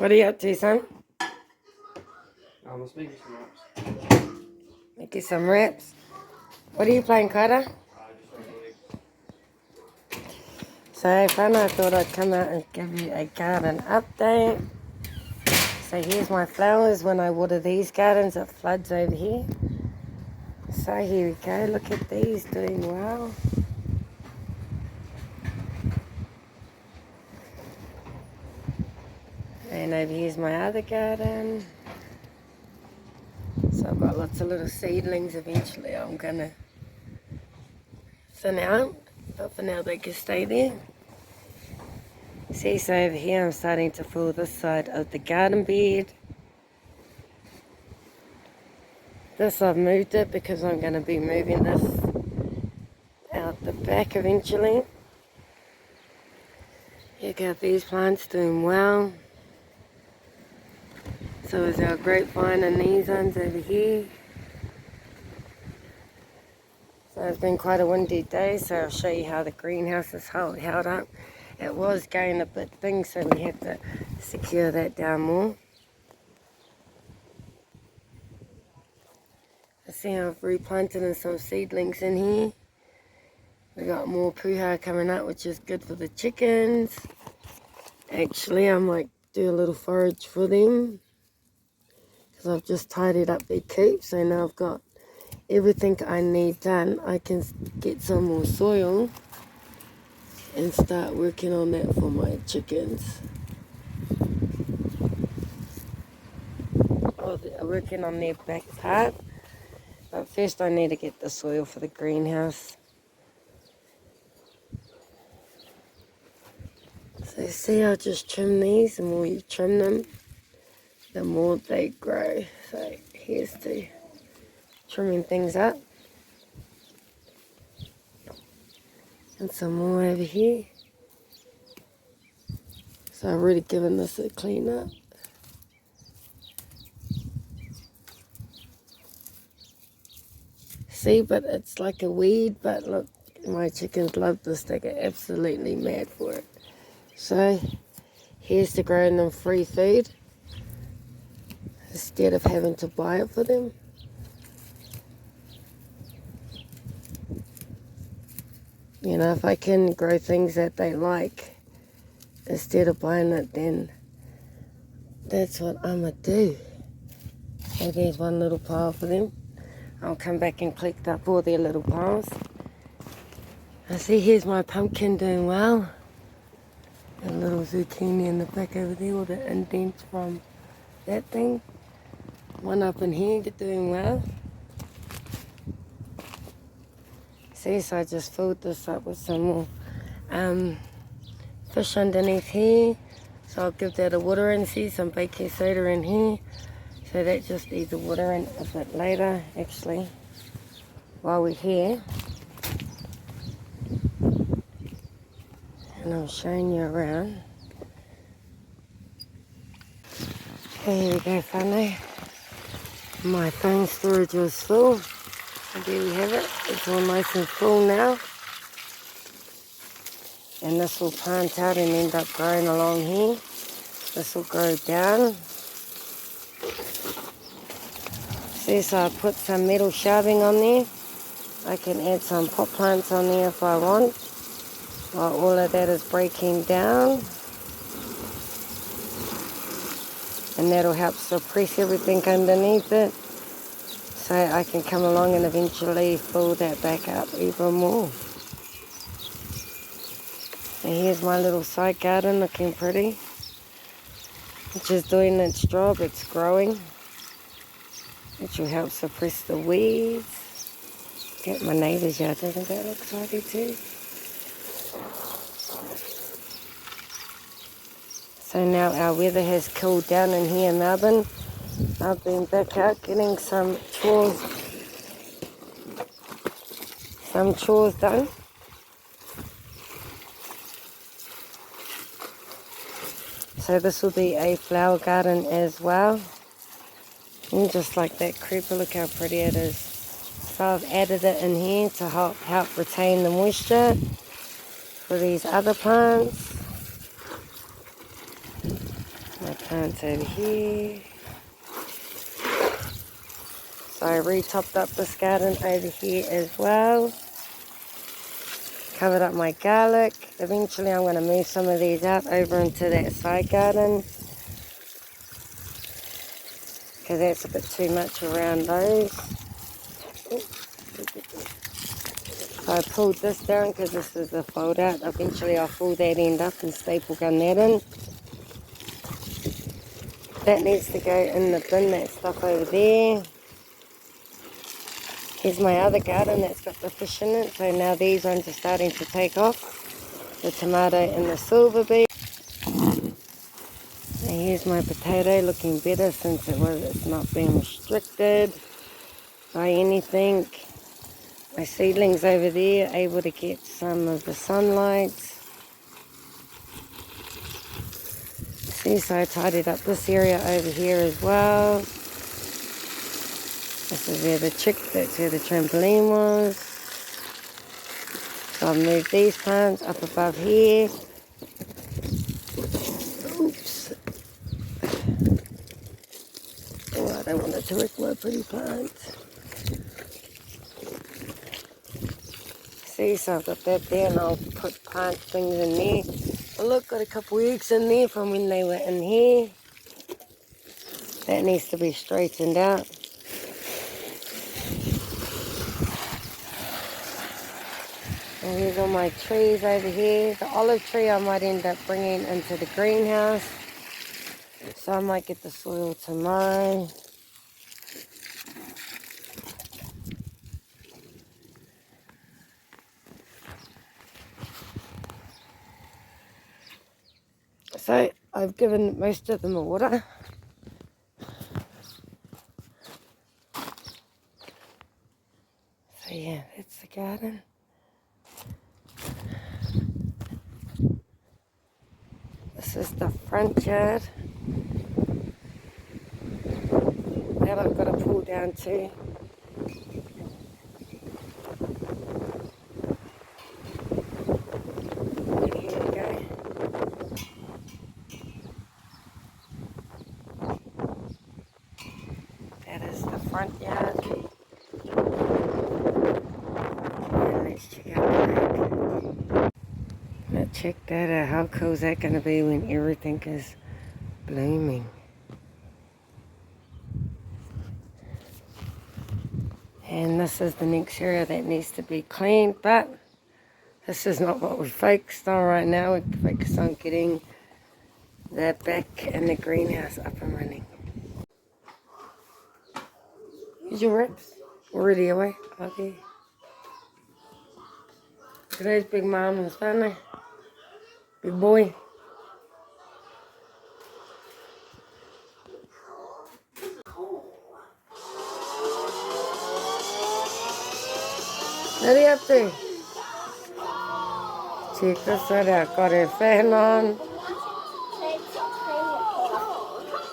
What are you up to, son? I'm making some wraps. Making some wraps. What are you playing, Carter? Just on the legs. So, fun, I thought I'd come out and give you a garden update. So, here's my flowers. When I water these gardens, it floods over here. So, here we go. Look at these doing well. And over here's my other garden. So, I've got lots of little seedlings. Eventually, I'm going to thin out. But for now, they can stay there. See, so over here I'm starting to fill this side of the garden bed. This I've moved it because I'm going to be moving this out the back eventually. Check out these plants doing well. So is our grapevine and these ones over here. So it's been quite a windy day, so I'll show you how the greenhouse is held up. It was going a bit thin, so we had to secure that down more. I see I've replanted in some seedlings in here. We got more puha coming up, which is good for the chickens. Actually, I might do a little forage for them because I've just tidied up their coop, so now I've got everything I need done. I can get some more soil and start working on that for my chickens. Oh, they're working on their back part, but first I need to get the soil for the greenhouse. So see, I'll just trim these. The more you trim them, the more they grow. So here's to trimming things up. And some more over here. So I've already given this a clean up. See, but it's like a weed, but look, my chickens love this. They get absolutely mad for it. So here's to growing them free food instead of having to buy it for them. You know, if I can grow things that they like instead of buying it, then that's what I'm going to do. So there's one little pile for them. I'll come back and collect up all their little piles. I see here's my pumpkin doing well. A little zucchini in the back over there, all the indents from that thing. One up in here doing well. See, so I just filled this up with some more fish underneath here. So I'll give that a water and see some baking soda in here. So that just needs a water in a bit later, actually, while we're here. And I'm showing you around. Okay, here we go, Whānau. My phone storage was full. And there we have it. It's all nice and full now. And this will plant out and end up growing along here. This will grow down. See, so I put some metal shelving on there. I can add some pot plants on there if I want, while all of that is breaking down. And that'll help suppress everything underneath it. So I can come along and eventually fill that back up even more. And here's my little side garden looking pretty, which is doing its job. It's growing, which will help suppress the weeds. Get my neighbour's yard, doesn't that look exciting too? So now our weather has cooled down in here in Melbourne. I've been back out getting some chores done. So this will be a flower garden as well. And just like that creeper, look how pretty it is. So I've added it in here to help retain the moisture for these other plants. My plants over here. So I re-topped up this garden over here as well. Covered up my garlic. Eventually I'm going to move some of these out over into that side garden, because that's a bit too much around those. So I pulled this down because this is a fold out. Eventually I'll fold that end up and staple gun that in. That needs to go in the bin, that stuff over there. Here's my other garden that's got the fish in it. So now these ones are starting to take off. The tomato and the silver beet. And here's my potato, looking better since it's not being restricted by anything. My seedlings over there, able to get some of the sunlight. See, so I tidied up this area over here as well. This is where that's where the trampoline was. So I've moved these plants up above here. Oops. Oh, I don't want it to wreck my pretty plants. See, so I've got that there, and I'll put plant things in there. Oh, look, got a couple eggs in there from when they were in here. That needs to be straightened out. And here's all my trees over here. The olive tree I might end up bringing into the greenhouse. So I might get the soil tomorrow. So I've given most of them water. So yeah, that's the garden. This is the front yard. That I've got to pull down too. And here we go. That is the front yard. And let's check out the back. Now check that out. How cool is that going to be when everything is blooming? And this is the next area that needs to be cleaned, but this is not what we're focused on right now. We're focused on getting that back in the greenhouse up and running. Here's your reps. Already away. Okay. Today's Big Mom and family. Big boy. What are you up to? Check this out. Got her fan on.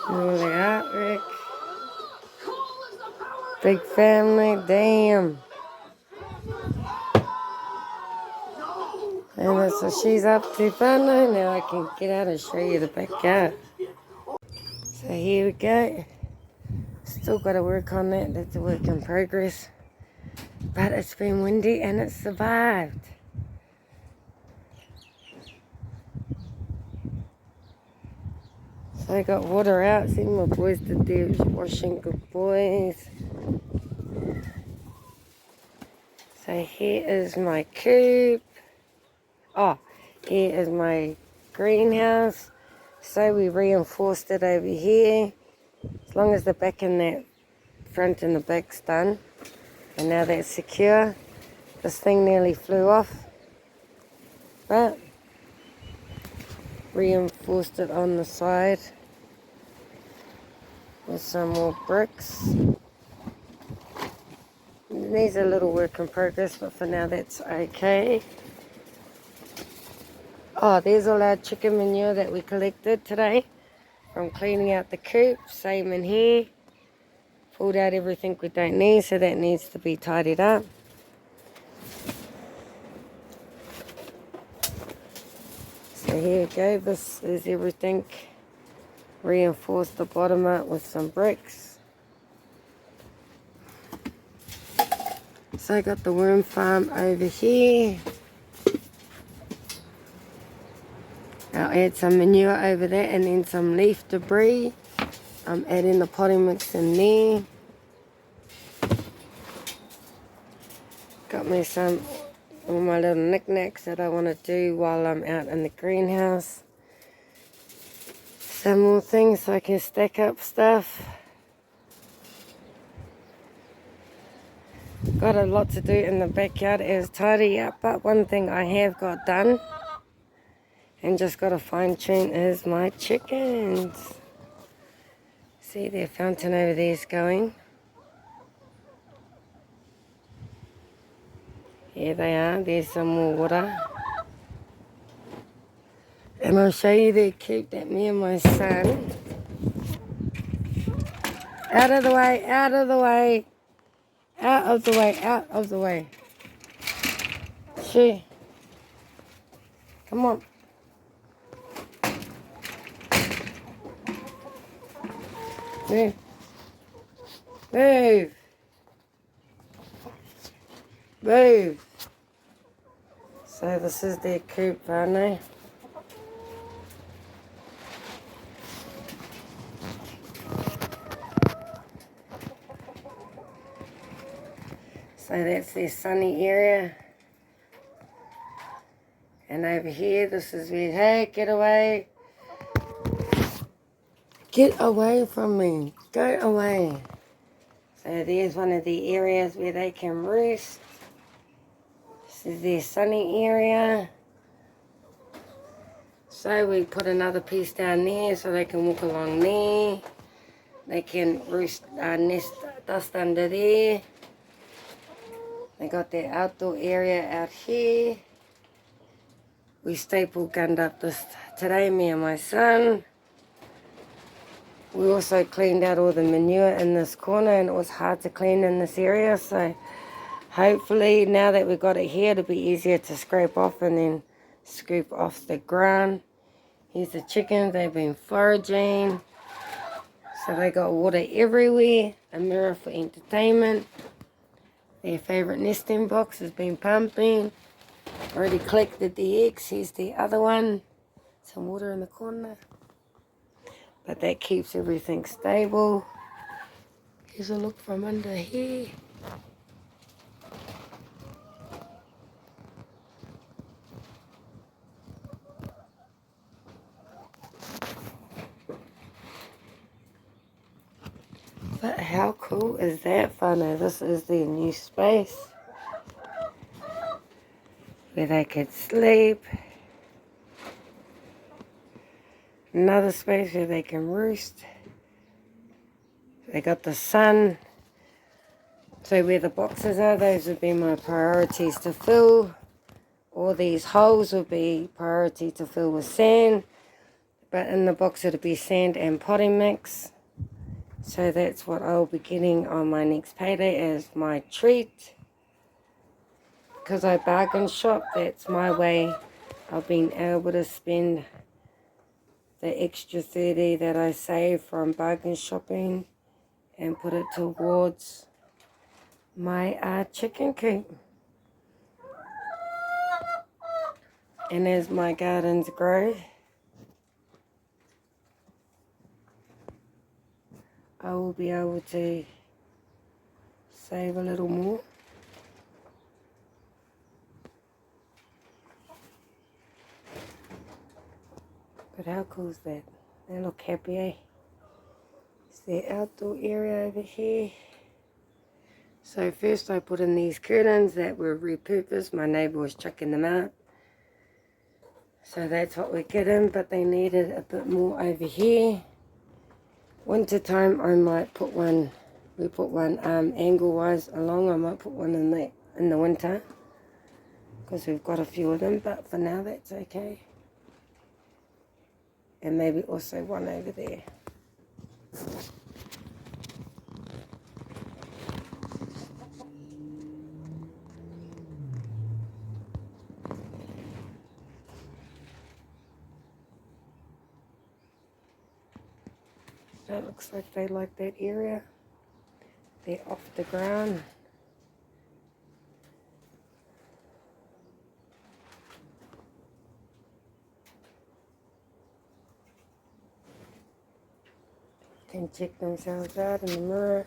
All the artwork. Big family. Damn. And that's what she's up to, family. Now I can get out and show you the backyard. So here we go. Still got to work on that. That's a work in progress. But it's been windy and it survived. So I got water out. See, my boys did theirs washing. Good boys. So here is my coop. Oh, here is my greenhouse. So we reinforced it over here. As long as the back and that front and the back's done. And now that's secure. This thing nearly flew off. But reinforced it on the side with some more bricks. It needs a little work in progress, but for now that's okay. Oh, there's all our chicken manure that we collected today from cleaning out the coop. Same in here. Pulled out everything we don't need, so that needs to be tidied up. So here we go. This is everything reinforce the bottom out with some bricks. So I got the worm farm over here. I'll add some manure over there and then some leaf debris. I'm adding the potting mix in there. Got me some all my little knickknacks that I want to do while I'm out in the greenhouse. Some more things so I can stack up stuff. Got a lot to do in the backyard is tidy up, but one thing I have got done and just got to fine tune is my chickens. See their fountain over there is going. Here they are, there's some more water. And I'll show you the coop that me and my son. Out of the way, out of the way. Out of the way, out of the way. Shoo. Come on. Move. Move. Move. So this is their coop, aren't they? So that's their sunny area. And over here, this is where, hey, get away. Get away from me. Go away. So there's one of the areas where they can roost. This is their sunny area. So we put another piece down there so they can walk along there. They can roost, nest dust under there. They got their outdoor area out here. We staple gunned up this today, me and my son. We also cleaned out all the manure in this corner, and it was hard to clean in this area, so hopefully now that we've got it here, it'll be easier to scrape off and then scoop off the ground. Here's the chickens, they've been foraging. So they got water everywhere, a mirror for entertainment. Their favourite nesting box has been pumping. Already collected the eggs. Here's the other one. Some water in the corner. But that keeps everything stable. Here's a look from under here. But how cool is that, whānau? This is their new space where they could sleep. Another space where they can roost. They got the sun. So where the boxes are, those would be my priorities to fill. All these holes would be priority to fill with sand. But in the box it'll be sand and potting mix. So that's what I'll be getting on my next payday as my treat. Because I bargain shop, that's my way of being able to spend the extra 30 that I save from bargain shopping and put it towards my chicken coop. And as my gardens grow, I will be able to save a little more. But how cool is that? They look happy, eh? It's the outdoor area over here. So first I put in these curtains that were repurposed. My neighbour was chucking them out. So that's what we're getting, but they needed a bit more over here. Winter time I might put one, we put one angle wise along. I might put one in the winter because we've got a few of them, but for now that's okay. And maybe also one over there. That looks like they like that area. They're off the ground. Can check themselves out in the mirror.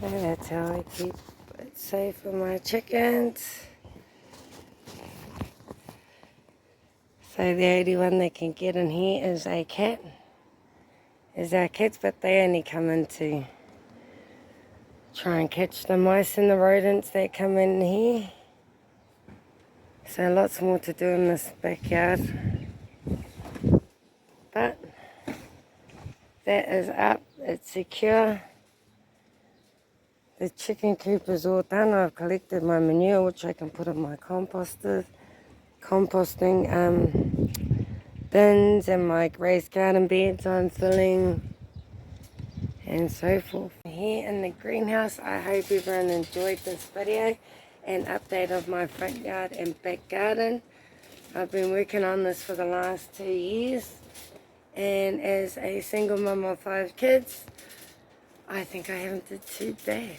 And that's how I keep it safe for my chickens. So the only one that can get in here is a cat. Is our cats, but they only come in to try and catch the mice and the rodents that come in here. So lots more to do in this backyard. But that is up, it's secure. The chicken coop is all done. I've collected my manure, which I can put in my composting bins, and my raised garden beds I'm filling, and so forth. Here in the greenhouse, I hope everyone enjoyed this video and update of my front yard and back garden. I've been working on this for the last 2 years, and as a single mum of 5 kids, I think I haven't did too bad.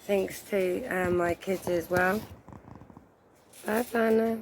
Thanks to my kids as well. Bye, Fana.